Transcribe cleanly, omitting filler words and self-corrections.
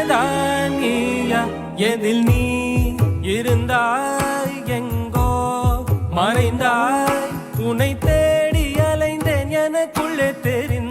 தான் நீயா எதில் நீ இருந்தாய் எங்கோ மறைந்தாய் உன்னை தேடி அலைந்தேன் எனக்குள்ளே தெரிந்த